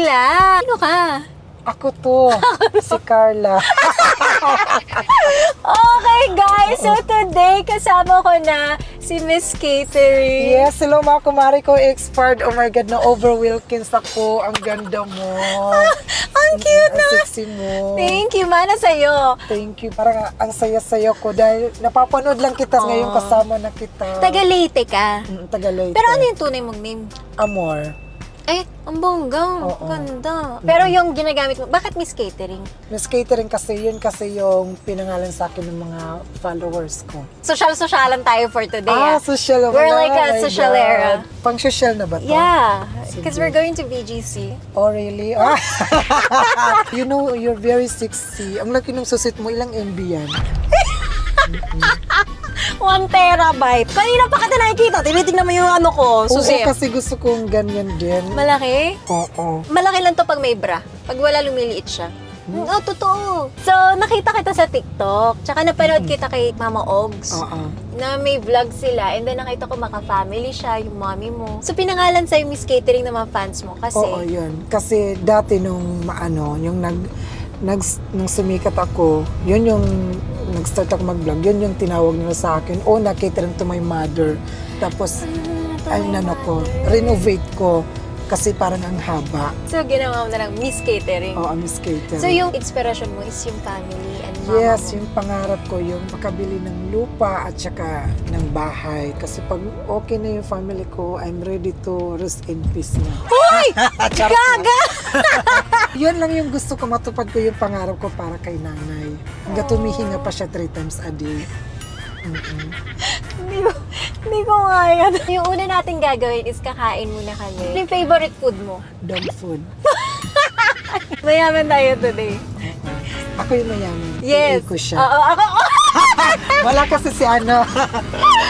sila. Sino ka? Ako to, si Carla. Okay guys, so today kasama ko na si Miss Catering. Yes, hello mga kumari ko, expired. Oh my God, na-over Wilkins ako. Ang ganda mo. Ang cute Ang na. sexy mo. Thank you, mana sa'yo. Thank you. Parang ang saya-saya ko dahil napapanood lang kita ngayon kasama na kita. Taga-Leyte ka. Tagalay. Pero ano yung tunay mong name? Amor. Ay, ang bongga. Oo. Ganda. Pero yung ginagamit mo, bakit Miss Catering? Miss Catering kasi yung pinangalan sa akin ng mga followers ko. Social-socialan tayo for today. Social. We're wala, like a my social God. era. Pang-social na ba to? Yeah, Sige. because we're going to BGC. Oh, really? Ah. You know, you're very sexy. Ang laki ng susit mo. Ilang MB yan? 1 terabyte. Kanina pa kita nakikita. Tinitignan mo yung ano ko, susi. Oo, kasi gusto kong ganyan din. Malaki? Oo. Malaki lang to pag may bra. Pag wala, lumiliit siya. Oo, totoo. So, nakita kita sa TikTok. Tsaka napanood kita kay Mama Ogs. Oo. Na may vlog sila. And then nakita ko maka-family siya, yung mommy mo. So, pinangalan sa'yo Miss Catering ng mga fans mo. Kasi, Oo, yun. Kasi dati nung nung sumikat ako, yun yung nag-start ako mag-vlog, yun yung tinawag nila sa akin. Oh, na-catering to my mother. Tapos, renovate ko. Kasi parang ang haba. so ginawa mo na lang Miss Catering. Oo, Miss Catering. So, yung inspiration mo is yung family and mama Yes, mo. yung pangarap ko, yung makabili ng lupa at saka ng bahay. Kasi pag okay na yung family ko, I'm ready to rest in peace na. Hoy! Gaga! Yun lang yung gusto ko, matupad ko yung pangarap ko para kay nanay. Hanggang tumihinga pa siya 3 times a day. Hindi ko kaya. Yung una natin gagawin is kakain muna kami. Ano yung favorite food mo? Dog food. Mayaman tayo today. Ako yung mayaman. Yes. PA ko siya. Oo, ako. Wala kasi si ano.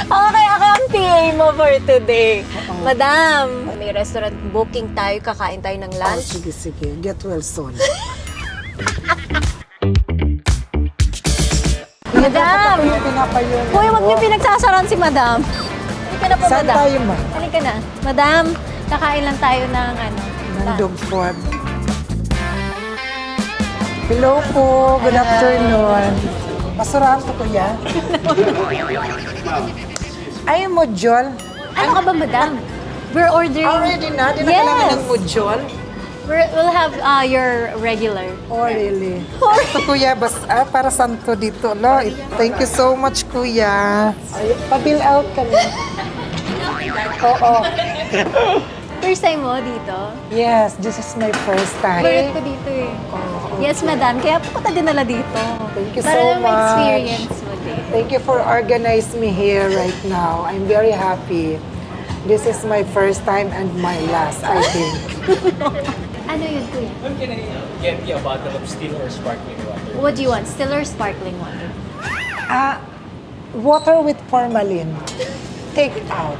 Okay, ako ang PA mo for today. Madam, may restaurant booking tayo, kakain tayo ng Oh, lunch. sige. Get well soon. Madam! Ako yung pinapayon. Hoy, wag niyo pinagsasaran si Madam. Halika na po, Saan Madam. tayo, ma? Halika na. Madam, kakain lang tayo ng Ng dog food. Hello po. Good afternoon. Basurahan ko, kuya. Ay, module. Ano ka ba, Madam? We're ordering... Already na? Di na Yes. kailangan ng module? We'll have your regular. Oh, really? Ito, kuya, para santo dito. Lo, thank you so much, kuya. Ay, pa-bill out kami. Oo. First time mo dito? Yes, this is my first time. Favorite ko dito eh. Yes, Madam. Kaya po kita dinala dito. Thank you Para so lang much. ma-experience mo din. Thank you for organizing me here right now. I'm very happy. This is my first time and my last, I think. Ano yun, Kuya? Ma'am, can I get you a bottle of still or sparkling water? What do you want? Still or sparkling water? Water with formalin. Take out.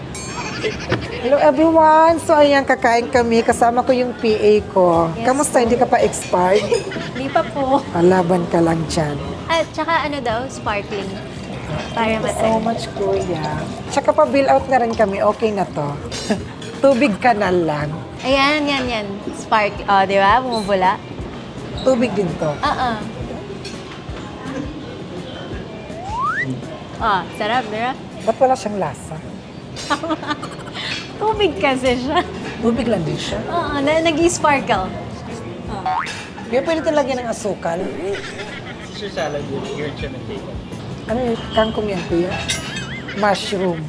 Hello everyone! So ayan, kakain kami. Kasama ko yung PA ko. Yes, Kamusta? Hindi ka pa expired? Hindi pa po. Laban ka lang dyan. At saka ano daw, sparkling. Para Thank you so matay. much, kuya. Tsaka pa bill out na rin kami. Okay na to. Tubig kanal lang. Ayan, yan. Spark. Oh, di ba? Bumubula. Tubig din to. Sarap, di ba? Ba't wala siyang lasa? Tubig kasi siya. Tubig lang din siya. Oo, nag-i-sparkle. Kaya pwede lagyan ng asukal. Sister salad with ear and bacon. Ano yung kangkong yan, kuya? Mushroom.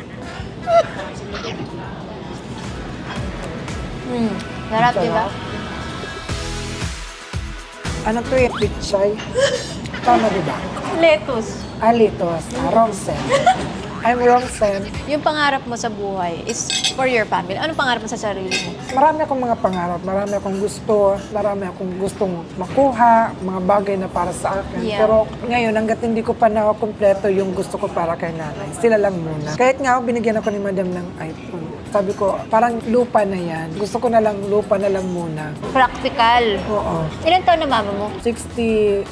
Sarap, di ba? Ano to yung pichay? Tama, di ba? Lettuce. Alitos. Romsen. I'm Romsen. Yung pangarap mo sa buhay is for your family. Anong pangarap mo sa sarili mo? Marami akong mga pangarap, marami akong gusto, marami akong gustong makuha, mga bagay na para sa akin. Yeah. Pero ngayon, hanggat hindi ko pa nakukumpleto yung gusto ko para kay nanay, sila lang muna. Kahit nga binigyan ako ni madam ng iPhone. Sabi ko, parang lupa na yan. Gusto ko na lang, lupa na lang muna. Practical. Oo. Ilan taon na mama mo? 65.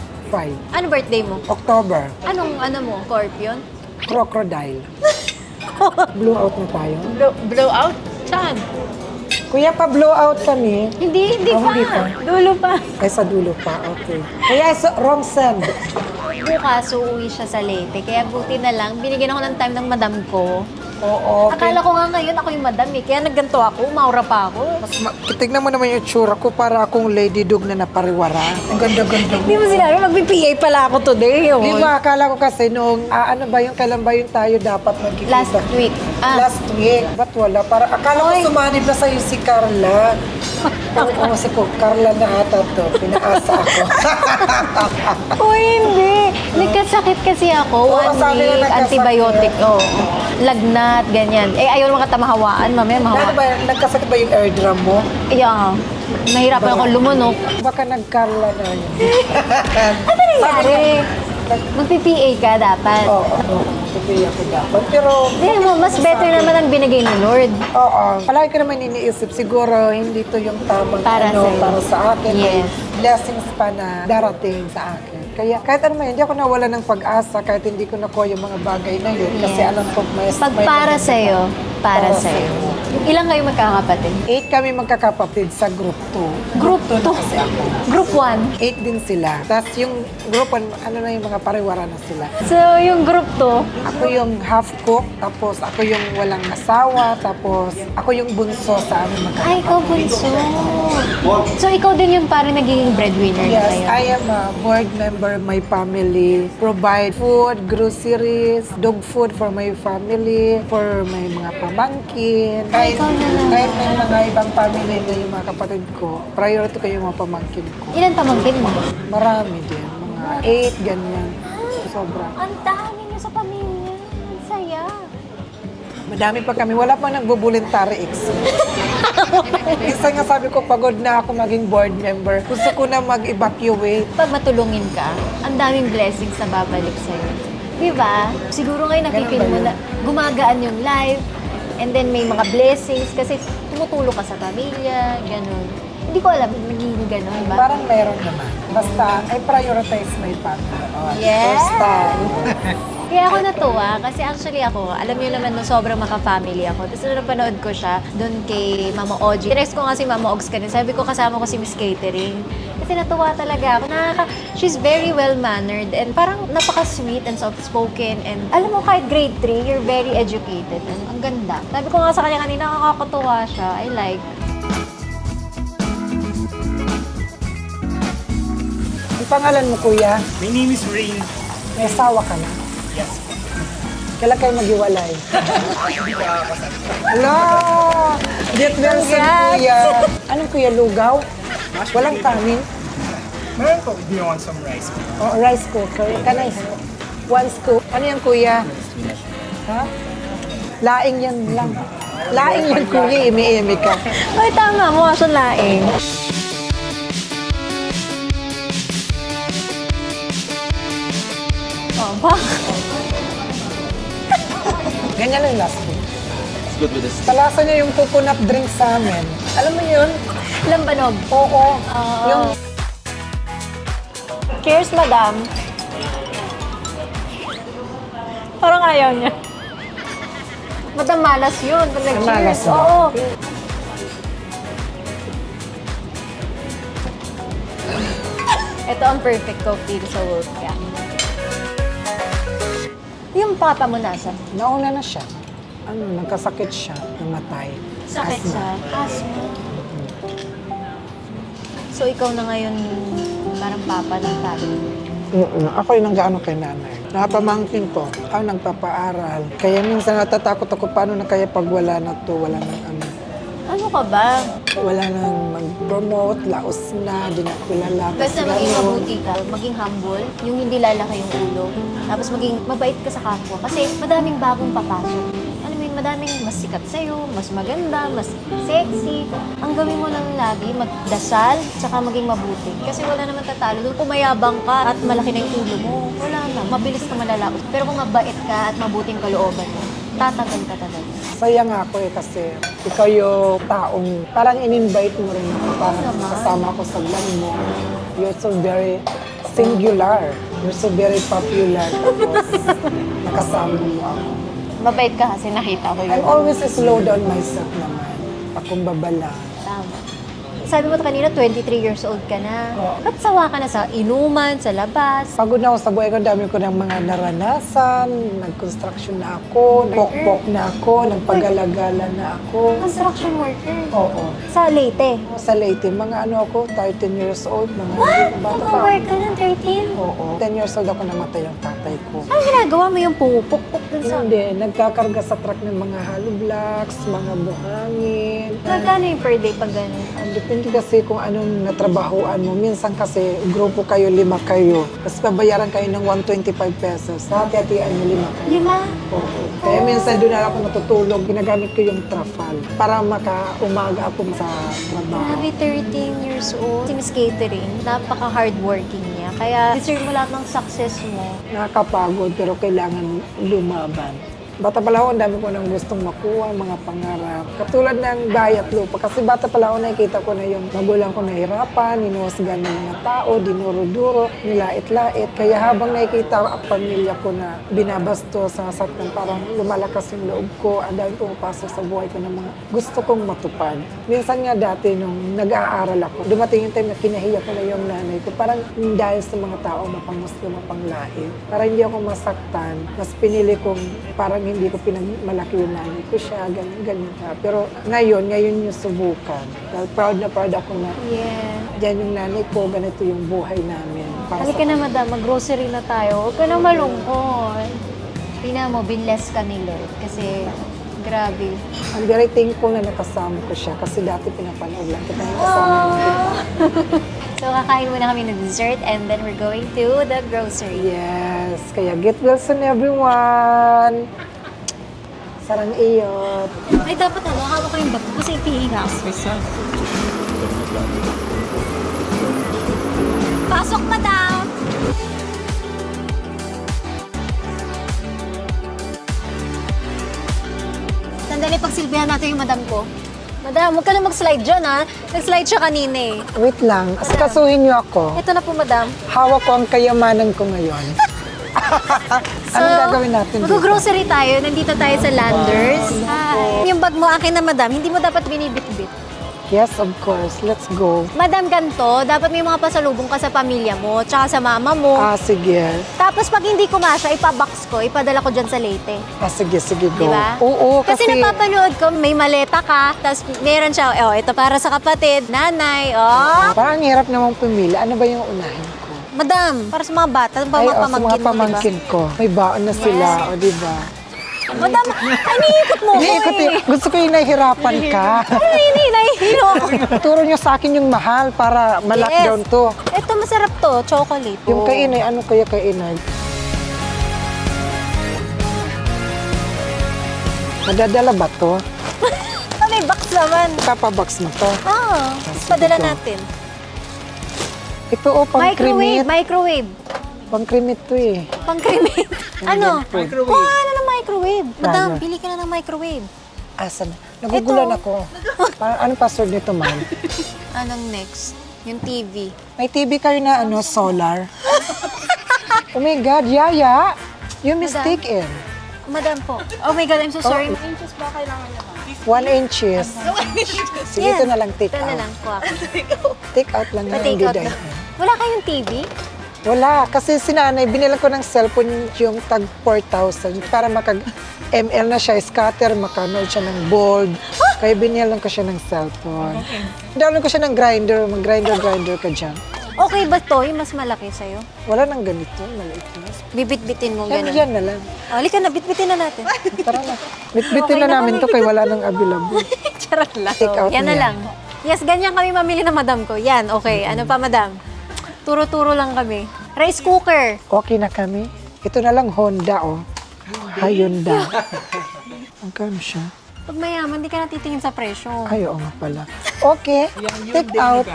Ano birthday mo? October. Anong mo? Scorpion? Crocodile. Blue out na tayo. Blow out? Saan? Kuya, pa-blow out kami. Hindi Oh, pa. hindi pa. Dulo pa. Ay, sa dulo pa. Okay. Kuya, wrong send. Bukas, uuwi siya sa Leyte. Kaya buti na lang, binigyan ako ng time ng madam ko. Oo. Akala ko nga ngayon ako yung madam eh. Kaya nagganto ako, maura pa ako. Tignan mo naman yung tsura ko para akong lady dog na napariwara. Ang ganda-ganda mo. Hindi mo sinabi, mag-PA pala ako today. Oh. Di ba, akala ko kasi nung, ano ba yung, kailan ba yung tayo dapat magkikita? Last week. Last week. Ba't wala? Para, akala Oy. ko sumanib na sa'yo si Carla. Oo, si Carla na ata to. Pinaasa ako. Uy, hindi. Nagkasakit kasi ako. Oo, 1 sabi week, na nagkasakit. antibiotic. Oo. Lagnat, ganyan. Eh, ayaw naman katamahawaan. Mamaya Ano mahawaan. ba, nagkasakit ba yung eardrum mo? Yeah. Nahirapan ako lumunok. Baka nag-Carla na yun. Ano nangyari? Mag-PPA ka dapat. Oo, tutuloy ako dapat. Pero, Hindi mo, mas better naman ang binigay ng Lord. oo, palagi ko naman iniisip, siguro hindi to yung tamang Para sa'yo. para sa akin. May Yes. blessings pa na darating sa akin. Kaya kahit ano man, hindi ako nawala ng pag-asa kahit hindi ko nakuha yung mga bagay na yun. Kasi Yes. alam ko may... Pag may para naging- sa'yo, para Para sa'yo. Ilang kayo magkakapatid? 8 kami magkakapatid sa group 2. Group two 2. na kasi ako. Group 1. 8 din sila. Tapos yung group 1, ano na yung mga pariwara na sila. So, yung group 2, Ako yung half cook, tapos ako yung walang asawa, tapos ako yung bunso sa aming magkakapatid. ay, ikaw bunso. So, ikaw din yung parang nagiging breadwinner na Yes, kayo. I am a board member of my family. Provide food, groceries, dog food for my family, for my mga pamangkin. Ikaw na lang. Kahit may mga ibang family na yung mga kapatid ko, priority ko yung mga pamangkin ko. Ilan pamangkin mo? Marami din, mga 8, ganyan. Sobra. Ang dami niyo sa pamilya. Ang saya. Madami pa kami. Wala pa nagbo-voluntary exit. Isa nga sabi ko, pagod na ako maging board member. Gusto ko na mag-evacuate. Pag matulungin ka, ang daming blessings na babalik sa'yo. Di ba? Siguro ngayon nakipin Ganun ba mo yun? na gumagaan yung life, and then may mga blessings kasi tumutulong ka sa pamilya, ganun. Hindi ko alam, nagiging ganun ba? Parang meron naman. Basta, I prioritize my family. Oh, Yes! First time. Kaya ako natuwa kasi actually ako, alam niyo naman no, sobrang maka-family ako. Tapos nung napanood ko siya doon kay Mama Oji. Tinext ko nga si Mama Ogs kanina. Sabi ko kasama ko si Miss Catering. Kasi natuwa talaga ako. She's very well-mannered and parang napaka-sweet and soft-spoken. And alam mo, kahit grade 3, you're very educated. And ang ganda. Sabi ko nga sa kanya kanina, nakakatuwa siya. I like. Ang pangalan mo, kuya? My name is Rain. May asawa ka na? Yes. Kailan kayo maghiwalay? Hello! Get well soon, Congrats! kuya. Anong kuya, lugaw? Walang kanin? Meron po, do you want some rice? Oh, rice cooker. Kanay. One scoop. Ano yan, kuya? Ha? Laing yan lang. Laing yan, kuya. Imi-imi ka. Ay, tama mo. Aso laing. Oh, ba? Ganyan ang last week. It's good with this. Talasa niya yung coconut drink sa amin. Alam mo yun? Lambanog. Oo. Yung Cheers, madam. Parang ayaw niya. Madam, malas yun. Pag nag-cheers. Malas ba? Oo. Ito ang perfect cocktail sa Wolfgang. Yung papa mo nasa? nauna na siya. Ano, nagkasakit siya. Namatay. Sakit Asthma. sa asthma. So, ikaw na ngayon parang papa ng family. Ako yung nang-gaano kay nanay. Napamangkin ko. Ako nagpapaaral. Kaya minsan natatakot ako paano na kaya pag wala na to, wala nang ano. Ano ka ba? Wala nang mag-promote, laos na, di na kilala. Basta Kasi maging ganun. mabuti ka, maging humble, yung hindi lalaki yung ulo. Tapos maging mabait ka sa kapwa. Kasi madaming bagong papasok. Ano mo yun, madaming mas sikat sa'yo, mas maganda, mas sexy. Ang gawin mo lang lagi, magdasal, tsaka maging mabuti. Kasi wala naman tatalo. Doon kung mayabang ka at malaki na yung ulo mo, wala na. Mabilis ka malalaos. Pero kung mabait ka at mabuting kalooban mo, tatagal ka talaga. Saya nga ako kasi ikaw yung taong parang in-invite mo rin ako. Parang naman. kasama ko sa vlog mo. You're so very singular. You're so very popular. Tapos nakasama mo ako. Mabait ka kasi nakita ko I'm yun. always slow down myself naman. akong babala. Tama. Sabi mo kanina, 23 years old ka na. Ba't sawa ka na sa inuman, sa labas? Pagod na ako sa buhay ko, dami ko ng mga naranasan. Nag-construction na ako, pok-pok na ako, nagpagalagala na ako. Construction worker. Oo. Sa Leyte. Sa Leyte, mga ano ako, 13 years old, mga bata pa. Naka-work ka ng 13? Oo. 10 years old ako namatay yung tatay ko. Ano ginagawa mo yung pumupukpuk dun sa... Hindi, nagkakarga sa truck ng mga hollow blocks, mga buhangin. Magkano yung per day pag gano'n? Depende kasi kung anong natrabahoan mo. Minsan kasi, grupo kayo, 5 kayo. Tapos babayaran kayo ng 125 pesos. Hati-hatian nyo 5 kayo. 5? Oo. Kaya minsan doon na ako natutulog. Ginagamit ko yung trafal para makaumaga ako sa trabaho. Grabe, 13 years old. Si Miss Catering, napaka-hardworking niya. Kaya deserve mo lahat ng success mo. Nakakapagod pero kailangan lumaban. Bata pala ako, ang dami ko nang gustong makuha, mga pangarap. Katulad ng bahay at lupa. Kasi bata pala ako, nakikita ko na yung magulang ko nahirapan, ninuhusgan ng mga tao, dinuro-duro, nilait-lait. Kaya habang nakikita ko ang pamilya ko na binabasto sa sasaktan, parang lumalakas yung loob ko. Ang dami pumapasok sa buhay ko ng mga gusto kong matupad. Minsan nga dati, nung nag-aaral ako, dumating yung time na kinahiya ko na yung nanay ko. Parang dahil sa mga tao, mapang-Muslim, mapang-lahi. Para hindi ako masaktan, mas pinili kong parang hindi ko pinagmalaki yung nanay ko siya, ganyan ka. Pero ngayon yung subukan. Dahil proud na proud ako na Yeah. yan yung nanay ko, ganito yung buhay namin. Para Halika na, madam. Mag-grocery na tayo. Huwag ka na malungkot. Tingnan mo, binless ka ni Lord. Kasi, grabe. I'm very thankful na nakasama ko siya kasi dati pinapanood lang kita yung kasama niya. So, kakain muna kami ng dessert and then we're going to the grocery. Yes, kaya get well soon everyone! Sarang iyot. Ay, dapat hawak ko yung bag ko kasi ipihinga ako. Pasok, madam! Sandali, pagsilbihan natin yung madam ko. Madam, huwag ka na mag-slide dyan, ha? Nag-slide siya kanina eh. Wait lang, asikasuhin niyo ako. Ito na po, madam. Hawak ko ang kayamanan ko ngayon. Anong gagawin natin dito? Mag-grocery tayo. Nandito tayo sa Landers. Hi. Yung bag mo, akin na, madam. Hindi mo dapat binibit-bit. Yes, of course. Let's go. Madam, ganito, dapat may mga pasalubong ka sa pamilya mo, tsaka sa mama mo. Sige. Tapos pag hindi ko masya, ipabox ko, ipadala ko dyan sa Leyte. Sige, go. Diba? Oo, Kasi napapanood ko, may maleta ka, tapos meron siya, ito para sa kapatid, nanay, Parang ang hirap namang pumili. Ano ba yung unahin ko? Madam, para sa mga bata, Ay, sa mga pamangkin mo, pamangkin ko. May baon na sila, o diba? Madam, ay, niikot mo ko eh. Gusto ko yung nahihirapan ka. Ay, nahihilo ako. Turo niyo sa akin yung mahal para ma-lockdown to. Ito, masarap to, chocolate. Yung kay Inay, ano kaya kay Inay? Madadala ba to? May box naman. Papabox mo to. Oo, padala natin. Ito pang-cremate. Microwave. Pang-cremate to eh. Pang-cremate. Ano? Microwave. Kuha na ng microwave. Madam, Ano? bili ka na ng microwave. Asan? Nagugulan Ito. ako. Anong password nito, ma'am? Anong next? Yung TV. May TV kayo na solar? Oh my God, Yaya! You mistake in. Madam po. Oh my God, I'm so sorry. 1 inches. Sige, ito na lang take Ito na out. lang po ako. Take out lang na Pa-take hindi out dine na. in. Wala kayong TV? Wala, kasi sinanay, binilan ko ng cellphone yung tag 4,000 para maka-ML na siya, scatter, makanood siya ng bold. Kaya binilan ko siya ng cellphone. Download ko siya ng grinder, mag-grinder ka dyan. Okay ba to? Yung mas malaki sa'yo? Wala nang ganito, maliit na. Bibit-bitin mo Yan, gano'n. yan na lang. Halika na, bitbitin na natin. Tara na. Bitbitin Okay na na namin to kaya wala nang available. Charot lang. Take out Yan na na yan. lang. Yes, ganyan kami mamili ng madam ko. Yan, okay. Ano pa, madam? Turo-turo lang kami. Rice cooker. Okay na kami. Ito na lang Honda, oh. Hyundai. Ang kano siya? Pag mayaman, di ka natitingin sa presyo. Ay, oo nga pala. Okay, take out.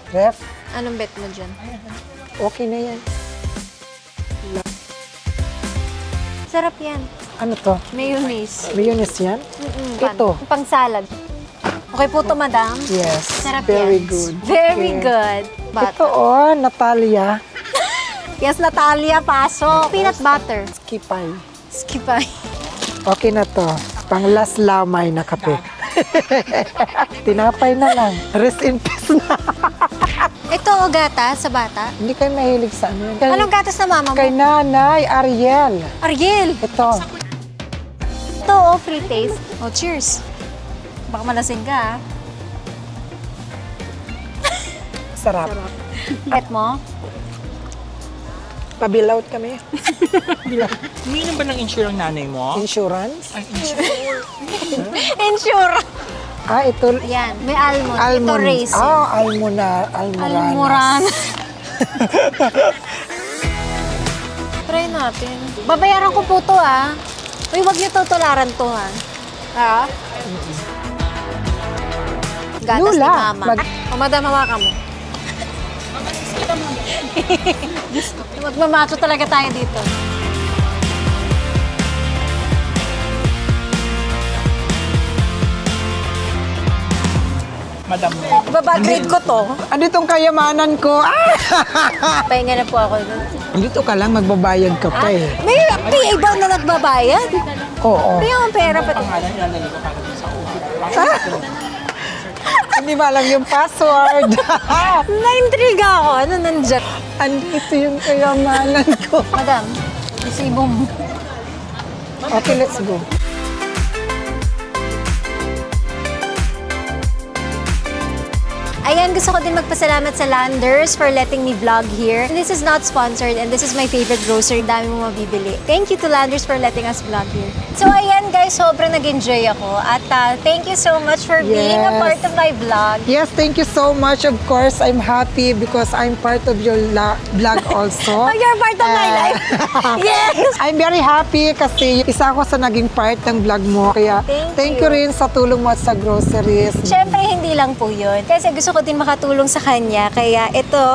Ref, Anong bet mo dyan? okay na yan. Sarap yan. Ano to? Mayonnaise. Mayonnaise yan? Ito. Pang salad. Okay po to, madam. Yes, Sarap very yan. good. Very Okay. good. Ito, oh, Natalia. Yes, Natalia, pasok. Peanut butter. Kipay. Skipay. Okay na to. Pang last lamay na kape. Tinapay na lang. Rest in peace na. Ito, o gatas sa bata. Hindi kayo mahilig sa ano. Anong gatas na mama mo? Kay Nanay Ariel. Ariel! Ito. Ito, free taste. Cheers. Baka malasing ka, Sarap. Pet mo? Pabilawt kami. Umiinom ba ng insure ang nanay mo? Insurance. Ay, insure. Insure! Ito. Yan, may almond. Ito Almond. raisin. Almoranas. Almoran. Try natin. Babayaran ko po to, Uy, wag niyo tutularan to, Gatas ni Lula, mama. mag- Madam, hawakan mo. Magmamacho talaga tayo dito. Madam mo. Babagrade ko to. Ano itong kayamanan ko? Pahinga na po ako. Dito ka lang, magbabayad ka pa eh. May PA ba na nagbabayad? Oo. May ang pera pa. Pangalan nilalagay ko para dun sa office. Hindi malang yung password. Na-intriga ako. Ano nandyan? Andito yung kayamanan ko. Madam, isibo mo. Okay, let's go. Ayan, gusto ko din magpasalamat sa Landers for letting me vlog here. This is not sponsored and this is my favorite grocery. Dami mo mabibili. Thank you to Landers for letting us vlog here. So ayan guys, sobrang nag-enjoy ako. At thank you so much for being a Yes. part of my vlog. Yes, thank you so much. Of course, I'm happy because I'm part of your vlog also. Oh, you're part of my life. Yes! I'm very happy kasi isa ako sa naging part ng vlog mo. Kaya Thank thank you you. rin sa tulong mo at sa groceries. Siyempre, hindi lang po yun. Kasi gusto ko din makatulong sa kanya. Kaya ito,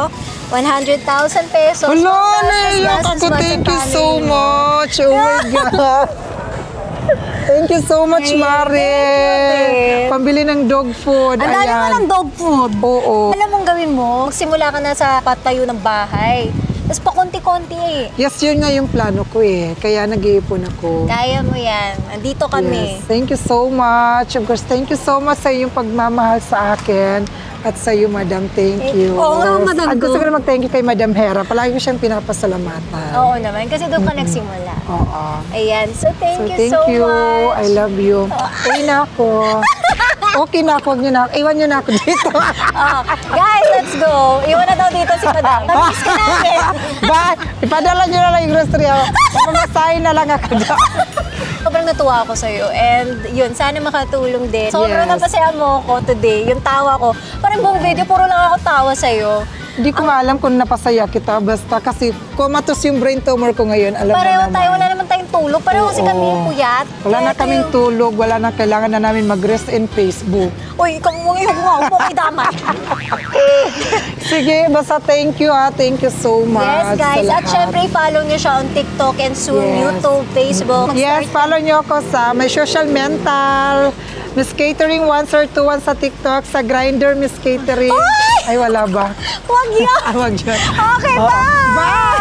100,000 pesos. Hello, panggastos, naiyak gastos ako. mo sa Thank you so family mo. much. Oh my God. Thank you so much, Ay, Mare. thank you, Pambili ng dog food. Ang dami mo ng dog food. Oo. Alam mong gawin mo, magsimula ka na sa patayo ng bahay. Tapos pakunti-kunti Yes, yun nga yung plano ko eh. Kaya nag-iipon ako. Kaya mo yan. Andito kami. Yes. Thank you so much. Of course, thank you so much sa iyong pagmamahal sa akin. At sa iyo, Madam, thank you. Oo nga, Madam At gusto ko. ko na mag-thank you kay Madam Hera. Palagi ko siyang pinapasalamatan. Oo naman, kasi doon ka nagsimula. Oo. Ayan, so thank So, you thank so you. much. I love you. Okay na ako. Okay na ako. Huwag niyo na. Iwan niyo na ako dito. Oh, guys, let's go. Iwan na daw dito si Madam. Namiss ka namin. Bye. Ipadala niyo na lang yung grocery ako. Mamasahin na lang ako doon. Sobrang natuwa ako sa'yo. And yun, sana makatulong din. Sobrang Yes. napasaya mo ko today. Yung tawa ko. Parang buong video, puro lang ako tawa sa'yo. Hindi ko nga alam kung napasaya kita. Basta kasi kumatos yung brain tumor ko ngayon. Alam Pareho mo naman. tayo, wala naman tayong tulog. Pareho kasi Oo. kami puyat. Wala Kaya na ito kaming yung- tulog. Wala na. Kailangan na namin mag-rest in Facebook. Uy, ikaw mo yung mga upo kay damat. Sige, basta thank you ha. Thank you so much. Yes, guys. sa At lahat. syempre, follow nyo siya on TikTok and soon Yes. YouTube, Facebook. Yes, follow nyo ako sa my social mental. Miss Catering 121 sa TikTok, sa Grindr Miss Catering. Ay, wala ba? Huwag yun. Wag yun. Okay, Oo. bye! Bye!